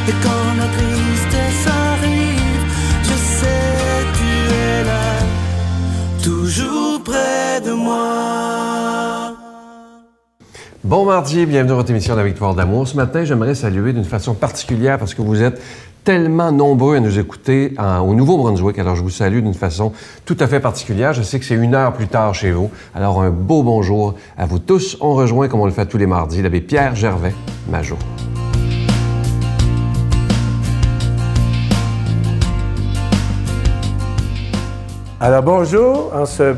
Et quand la tristesse arrive, je sais tu es là, toujours près de moi. Bon mardi, bienvenue à votre émission de La Victoire d'amour. Ce matin, j'aimerais saluer d'une façon particulière parce que vous êtes tellement nombreux à nous écouter au Nouveau-Brunswick. Alors, je vous salue d'une façon tout à fait particulière. Je sais que c'est 1 heure plus tard chez vous. Alors, un beau bonjour à vous tous. On rejoint, comme on le fait tous les mardis, l'abbé Pierre Gervais, Major. Alors, bonjour, en cette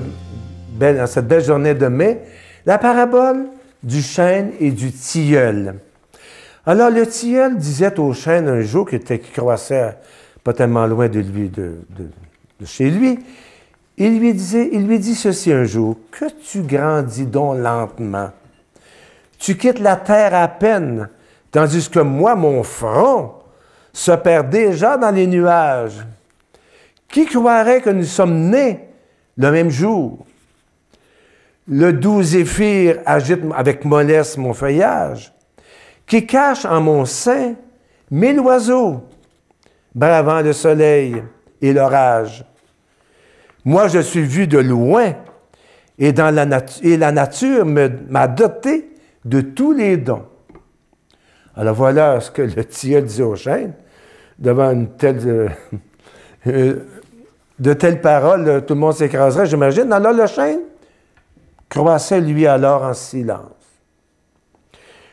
belle journée de mai, la parabole du chêne et du tilleul. Alors, le tilleul disait au chêne un jour qui croissait pas tellement loin de chez lui, il lui dit ceci un jour, « Que tu grandis donc lentement. Tu quittes la terre à peine, tandis que moi, mon front se perd déjà dans les nuages. Qui croirait que nous sommes nés le même jour? Le doux zéphyr agite avec mollesse mon feuillage, qui cache en mon sein 1000 oiseaux, bravant le soleil et l'orage. Moi, je suis vu de loin, et la nature m'a doté de tous les dons. » Alors voilà ce que le tilleul disait au chêne, devant de telles paroles, tout le monde s'écraserait, j'imagine. Alors le chêne croissait, lui, alors en silence.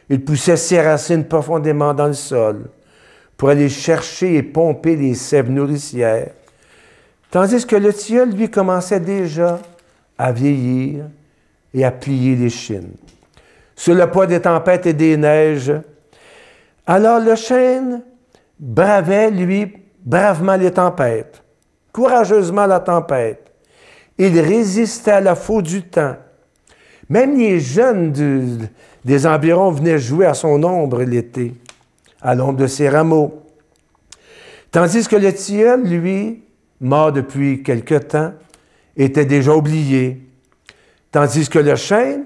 Il poussait ses racines profondément dans le sol pour aller chercher et pomper les sèves nourricières, tandis que le tilleul, lui, commençait déjà à vieillir et à plier les chines. Sous le poids des tempêtes et des neiges, alors le chêne bravait, lui, bravement les tempêtes, courageusement la tempête. Il résistait à la faux du temps. Même les jeunes des environs venaient jouer à son ombre l'été, à l'ombre de ses rameaux. Tandis que le tilleul, lui, mort depuis quelque temps, était déjà oublié. Tandis que le chêne,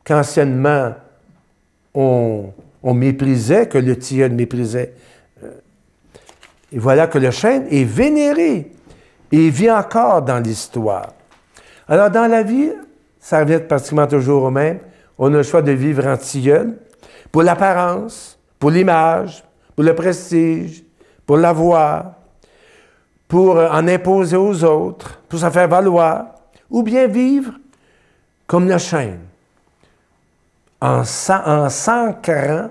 qu'anciennement on méprisait, que le tilleul méprisait, et voilà que le chêne est vénéré et vit encore dans l'histoire. Alors, dans la vie, ça revient pratiquement toujours au même. On a le choix de vivre en tilleul pour l'apparence, pour l'image, pour le prestige, pour l'avoir, pour en imposer aux autres, pour s'en faire valoir, ou bien vivre comme le chêne, en s'ancrant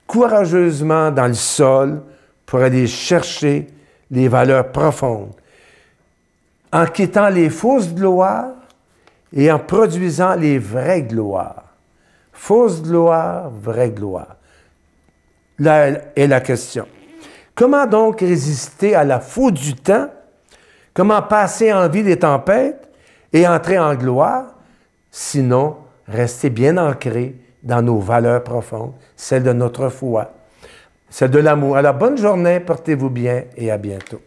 courageusement dans le sol pour aller chercher les valeurs profondes, en quittant les fausses gloires et en produisant les vraies gloires. Fausse gloire, vraie gloire. Là est la question. Comment donc résister à la faute du temps? Comment passer en vie les tempêtes et entrer en gloire? Sinon, rester bien ancré dans nos valeurs profondes, celles de notre foi, celles de l'amour. Alors, bonne journée, portez-vous bien et à bientôt.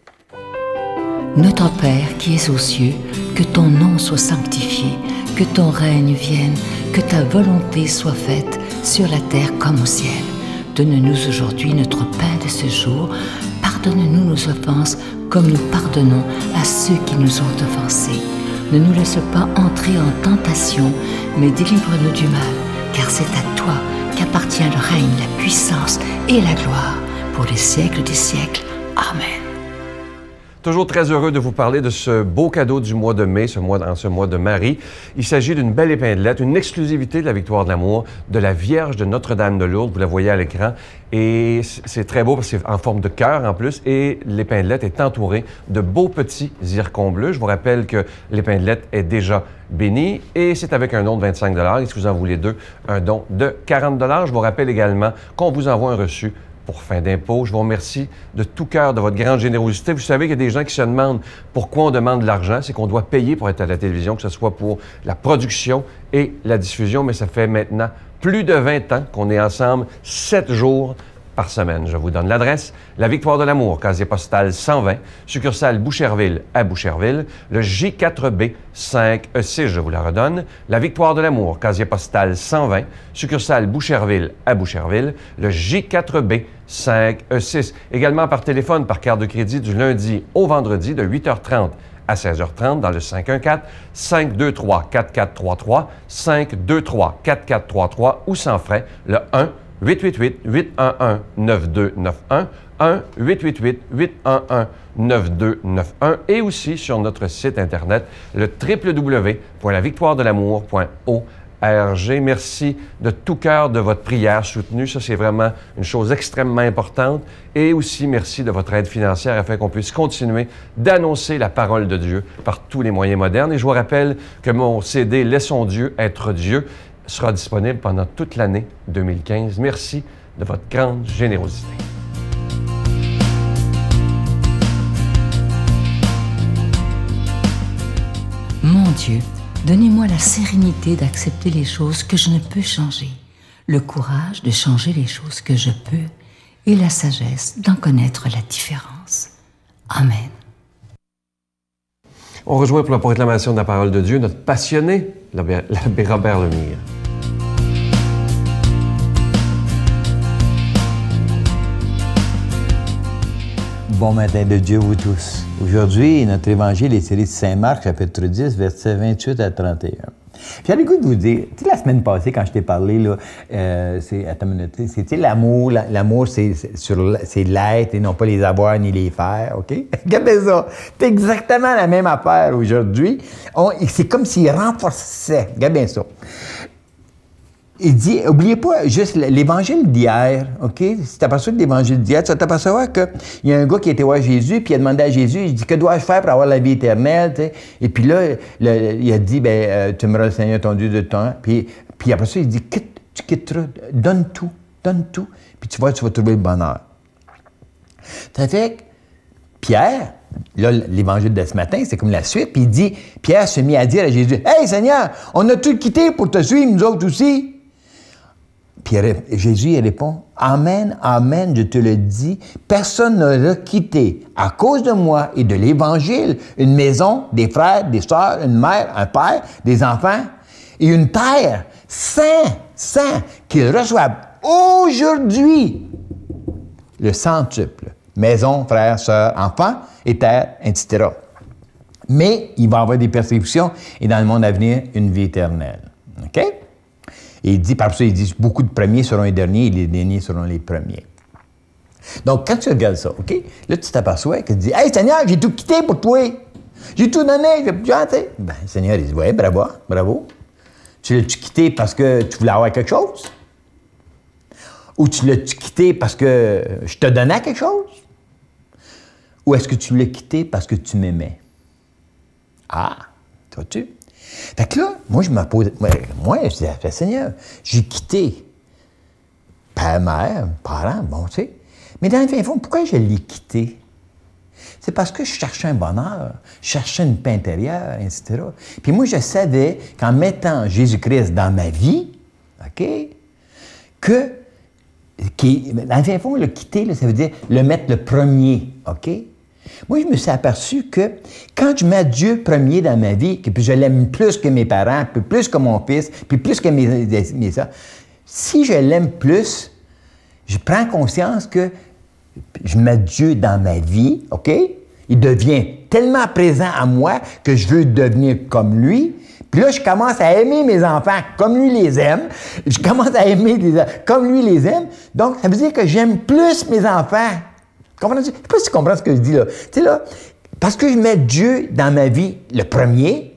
Notre Père qui es aux cieux, que ton nom soit sanctifié, que ton règne vienne, que ta volonté soit faite sur la terre comme au ciel. Donne-nous aujourd'hui notre pain de ce jour. Pardonne-nous nos offenses comme nous pardonnons à ceux qui nous ont offensés. Ne nous laisse pas entrer en tentation, mais délivre-nous du mal, car c'est à toi qu'appartient le règne, la puissance et la gloire pour les siècles des siècles. Amen. Toujours très heureux de vous parler de ce beau cadeau du mois de mai, en ce mois de Marie. Il s'agit d'une belle épinglette, une exclusivité de la Victoire de l'amour, de la Vierge de Notre-Dame de Lourdes. Vous la voyez à l'écran. Et c'est très beau parce que c'est en forme de cœur en plus. Et l'épinglette est entourée de beaux petits zircons bleus. Je vous rappelle que l'épinglette est déjà bénie et c'est avec un don de 25 $. Et si vous en voulez deux, un don de 40 $. Je vous rappelle également qu'on vous envoie un reçu pour fin d'impôt. Je vous remercie de tout cœur de votre grande générosité. Vous savez qu'il y a des gens qui se demandent pourquoi on demande de l'argent. C'est qu'on doit payer pour être à la télévision, que ce soit pour la production et la diffusion. Mais ça fait maintenant plus de 20 ans qu'on est ensemble 7 jours par semaine. Je vous donne l'adresse, la Victoire de l'Amour, casier postal 120, succursale Boucherville à Boucherville, le J4B 5E6, je vous la redonne, la Victoire de l'Amour, casier postal 120, succursale Boucherville à Boucherville, le J4B 5E6. Également par téléphone, par carte de crédit du lundi au vendredi de 8h30 à 16h30 dans le 514-523-4433, 523-4433 ou sans frais, le 1-888-811-9291, 1-888-811-9291 et aussi sur notre site Internet, le www.lavictoiredelamour.org. Merci de tout cœur de votre prière soutenue. Ça, c'est vraiment une chose extrêmement importante. Et aussi, merci de votre aide financière afin qu'on puisse continuer d'annoncer la parole de Dieu par tous les moyens modernes. Et je vous rappelle que mon CD « Laissons Dieu être Dieu » sera disponible pendant toute l'année 2015. Merci de votre grande générosité. Mon Dieu, donnez-moi la sérénité d'accepter les choses que je ne peux changer, le courage de changer les choses que je peux et la sagesse d'en connaître la différence. Amen. On rejoint pour la proclamation de la parole de Dieu notre passionné, l'abbé Robert Lemire. Bon matin de Dieu, vous tous. Aujourd'hui, notre évangile est tiré de Saint Marc, chapitre 10, versets 28 à 31. Puis j'ai le goût de vous dire, tu sais, la semaine passée, quand je t'ai parlé, là, c'était l'amour. L'amour, c'est l'être et non pas les avoir ni les faire, OK? Regardez ça. C'est exactement la même affaire aujourd'hui. C'est comme s'il renforçait. Regarde bien ça. Il dit, n'oubliez pas juste l'évangile d'hier, OK? Si tu aperçois l'évangile d'hier, tu vas t'apercevoir qu'il y a un gars qui était voir Jésus, puis il a demandé à Jésus, il dit, que dois-je faire pour avoir la vie éternelle? T'sais? Et puis là, il a dit, tu aimeras le Seigneur ton Dieu de ton temps. Puis après ça, il dit, tu quitteras, donne tout, puis tu vas trouver le bonheur. Ça fait que Pierre, là, l'évangile de ce matin, c'est comme la suite, puis il dit, Pierre se mit à dire à Jésus, « Hey Seigneur, on a tout quitté pour te suivre, nous autres aussi. » Puis Jésus il répond, « Amen, amen, je te le dis, personne n'aura quitté à cause de moi et de l'Évangile une maison, des frères, des sœurs, une mère, un père, des enfants et une terre sans qu'ils reçoivent aujourd'hui le centuple. Maison, frères, sœurs, enfants et terre, etc. Mais il va y avoir des persécutions et dans le monde à venir, une vie éternelle. OK? Et il dit, par ça, il dit, beaucoup de premiers seront les derniers et les derniers seront les premiers. Donc, quand tu regardes ça, OK, là, tu t'aperçois qu'il dit, « Hey, Seigneur, j'ai tout quitté pour toi. J'ai tout donné, j'ai plus rien, tu sais. » Ben, le Seigneur, il dit, « Ouais, bravo. Tu l'as-tu quitté parce que tu voulais avoir quelque chose? Ou tu l'as-tu quitté parce que je te donnais quelque chose? Ou est-ce que tu l'as quitté parce que tu m'aimais? » Ah, vois-tu? Fait que là, moi, je me pose... Moi, je dis, « Seigneur, j'ai quitté père, mère, parents, bon, tu sais. Mais dans le fin fond, pourquoi je l'ai quitté? C'est parce que je cherchais un bonheur, je cherchais une paix intérieure, etc. Puis moi, je savais qu'en mettant Jésus-Christ dans ma vie, OK, que dans le fin fond, le quitter, là, ça veut dire le mettre le premier, OK? Moi, je me suis aperçu que quand je mets Dieu premier dans ma vie, que puis je l'aime plus que mes parents, puis plus que mon fils, puis plus que mes soeurs, si je l'aime plus, je prends conscience que je mets Dieu dans ma vie, OK? Il devient tellement présent à moi que je veux devenir comme lui. Puis là, je commence à aimer mes enfants comme lui les aime. Je commence à aimer comme lui les aime. Donc, ça veut dire que j'aime plus mes enfants. Comprends-tu? Je ne sais pas si tu comprends ce que je dis là. Tu sais là, parce que je mets Dieu dans ma vie le premier,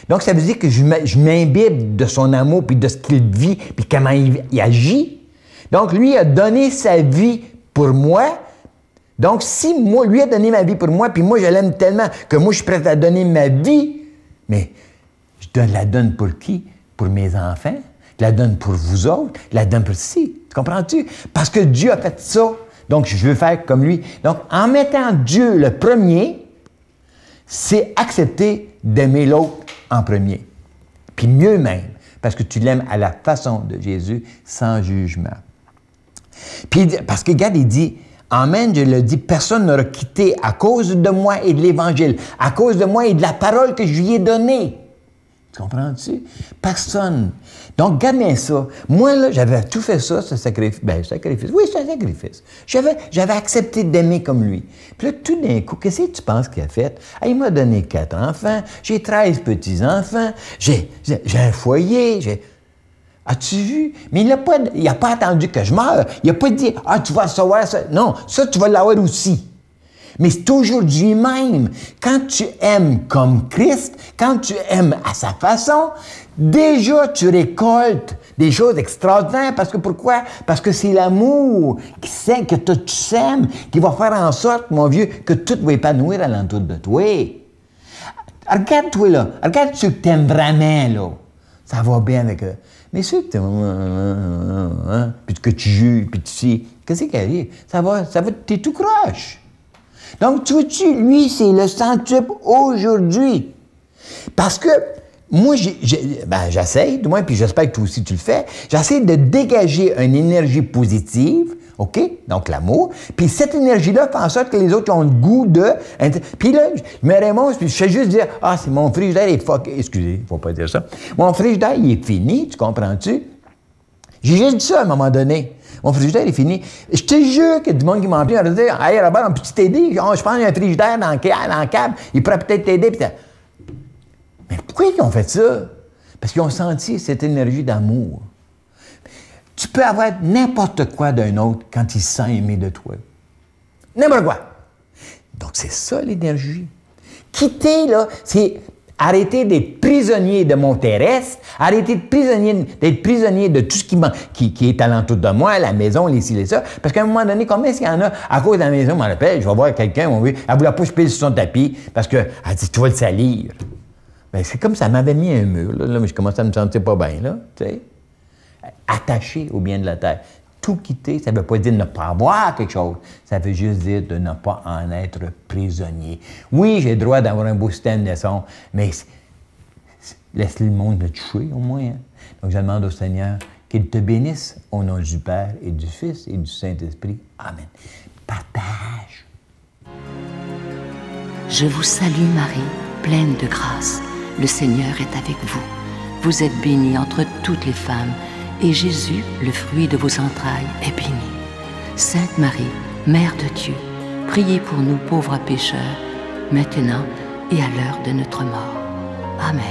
donc ça veut dire que je m'imbibe de son amour, puis de ce qu'il vit, puis comment il agit. Donc lui a donné sa vie pour moi. Donc si moi, lui a donné ma vie pour moi, puis moi je l'aime tellement que moi je suis prêt à donner ma vie, mais je la donne pour qui? Pour mes enfants. Je la donne pour vous autres. Je la donne pour si. Tu comprends-tu? Parce que Dieu a fait ça. Donc, je veux faire comme lui. Donc, en mettant Dieu le premier, c'est accepter d'aimer l'autre en premier. Puis mieux même, parce que tu l'aimes à la façon de Jésus, sans jugement. Puis, parce que, regarde, il dit, Amen, je le dis, personne n'aura quitté à cause de moi et de l'Évangile, à cause de moi et de la parole que je lui ai donnée. Tu comprends-tu? Personne. Donc, regarde bien ça. Moi, là, j'avais tout fait ça, ce sacrifice. Ben, sacrifice. Oui, c'est un sacrifice. J'avais accepté d'aimer comme lui. Puis là, tout d'un coup, qu'est-ce que tu penses qu'il a fait? Ah, il m'a donné 4 enfants, j'ai 13 petits-enfants, j'ai un foyer, As-tu vu? Mais il n'a pas attendu que je meure. Il n'a pas dit, ah, tu vas savoir ça. Non, ça, tu vas l'avoir aussi. Mais c'est aujourd'hui même. Quand tu aimes comme Christ, quand tu aimes à sa façon, déjà tu récoltes des choses extraordinaires. Parce que pourquoi? Parce que c'est l'amour que tu sèmes qui va faire en sorte, mon vieux, que tout va épanouir alentour de toi. Regarde-toi là. Regarde ceux que tu aimes vraiment là. Ça va bien avec eux. Mais ceux que tu aimes, puis que tu juges, puis tu sais, qu'est-ce qui arrive? Ça va, t'es tout croche. Donc, tu vois-tu, lui, c'est le centuple aujourd'hui. Parce que moi, j'essaie, du moins, puis j'espère que toi aussi tu le fais, j'essaie de dégager une énergie positive, OK? Donc, l'amour. Puis cette énergie-là fait en sorte que les autres ont le goût de... Puis là, je me remonte, puis je fais juste dire, ah, c'est mon frigidaire est fucké. Excusez, il ne faut pas dire ça. Mon frigidaire, il est fini, tu comprends-tu? J'ai juste dit ça à un moment donné. Mon frigidaire est fini. Je te jure qu'il y a du monde qui m'en prie, on va dire, hey Robert, on peut-tu t'aider? Je pense qu'il y a un frigidaire dans le câble, il pourrait peut-être t'aider. Mais pourquoi ils ont fait ça? Parce qu'ils ont senti cette énergie d'amour. Tu peux avoir n'importe quoi d'un autre quand il se sent aimé de toi. N'importe quoi. Donc, c'est ça l'énergie. Quitter, là, c'est arrêter d'être prisonnier de mon terrestre, arrêter d'être prisonnier de tout ce qui est alentour de moi, la maison, les ci, les ça. Parce qu'à un moment donné, combien est-ce qu'il y en a à cause de la maison, je m'en rappelle, je vais voir quelqu'un, elle ne voulait pas que je pile sur son tapis parce qu'elle dit, tu vas le salir. Bien, c'est comme ça m'avait mis un mur, là, mais je commençais à me sentir pas bien, là, tu sais. Attaché au bien de la terre. Tout quitter, ça ne veut pas dire ne pas avoir quelque chose. Ça veut juste dire de ne pas en être prisonnier. Oui, j'ai le droit d'avoir un beau système de son, mais laisse le monde le toucher, au moins. Hein? Donc, je demande au Seigneur qu'il te bénisse au nom du Père et du Fils et du Saint-Esprit. Amen. Partage. Je vous salue Marie, pleine de grâce. Le Seigneur est avec vous. Vous êtes bénie entre toutes les femmes, et Jésus, le fruit de vos entrailles, est béni. Sainte Marie, Mère de Dieu, priez pour nous pauvres pécheurs, maintenant et à l'heure de notre mort. Amen.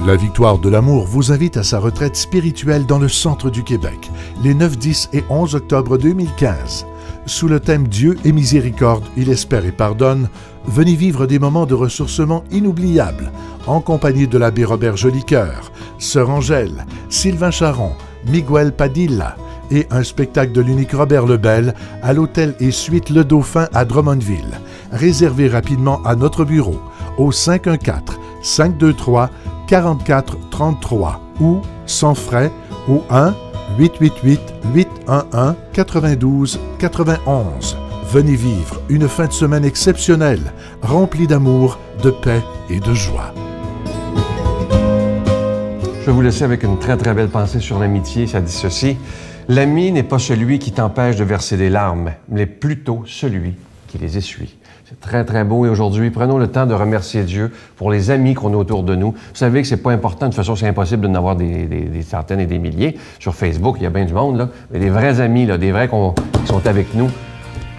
La Victoire de l'amour vous invite à sa retraite spirituelle dans le centre du Québec, les 9, 10 et 11 octobre 2015. Sous le thème « Dieu est miséricorde, il espère et pardonne », venez vivre des moments de ressourcement inoubliables en compagnie de l'abbé Robert Jolicoeur, Sœur Angèle, Sylvain Charon, Miguel Padilla et un spectacle de l'unique Robert Lebel à l'hôtel et suite Le Dauphin à Drummondville. Réservez rapidement à notre bureau au 514-523-4433 ou sans frais au 1-888-811-92-91. Venez vivre une fin de semaine exceptionnelle, remplie d'amour, de paix et de joie. Je vais vous laisser avec une très, très belle pensée sur l'amitié. Ça dit ceci. L'ami n'est pas celui qui t'empêche de verser des larmes, mais plutôt celui qui les essuie. C'est très, très beau. Et aujourd'hui, prenons le temps de remercier Dieu pour les amis qu'on a autour de nous. Vous savez que c'est pas important. De toute façon, c'est impossible de n'avoir des centaines et des milliers. Sur Facebook, il y a bien du monde, là. Mais des vrais amis, là, des vrais qui sont avec nous.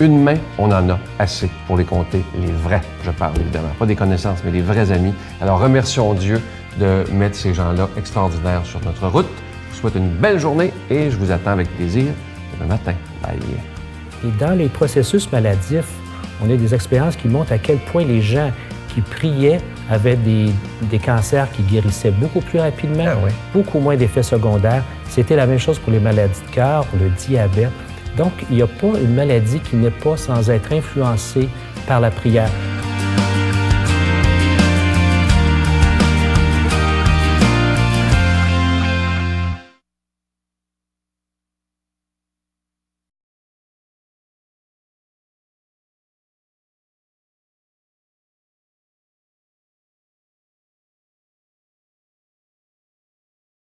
Une main, on en a assez pour les compter. Les vrais, je parle évidemment. Pas des connaissances, mais des vrais amis. Alors, remercions Dieu de mettre ces gens-là extraordinaires sur notre route. Je vous souhaite une belle journée et je vous attends avec plaisir demain matin. Bye. Et dans les processus maladifs, on a des expériences qui montrent à quel point les gens qui priaient avaient des cancers qui guérissaient beaucoup plus rapidement, beaucoup moins d'effets secondaires. C'était la même chose pour les maladies de cœur, le diabète. Donc, il n'y a pas une maladie qui n'est pas sans être influencée par la prière.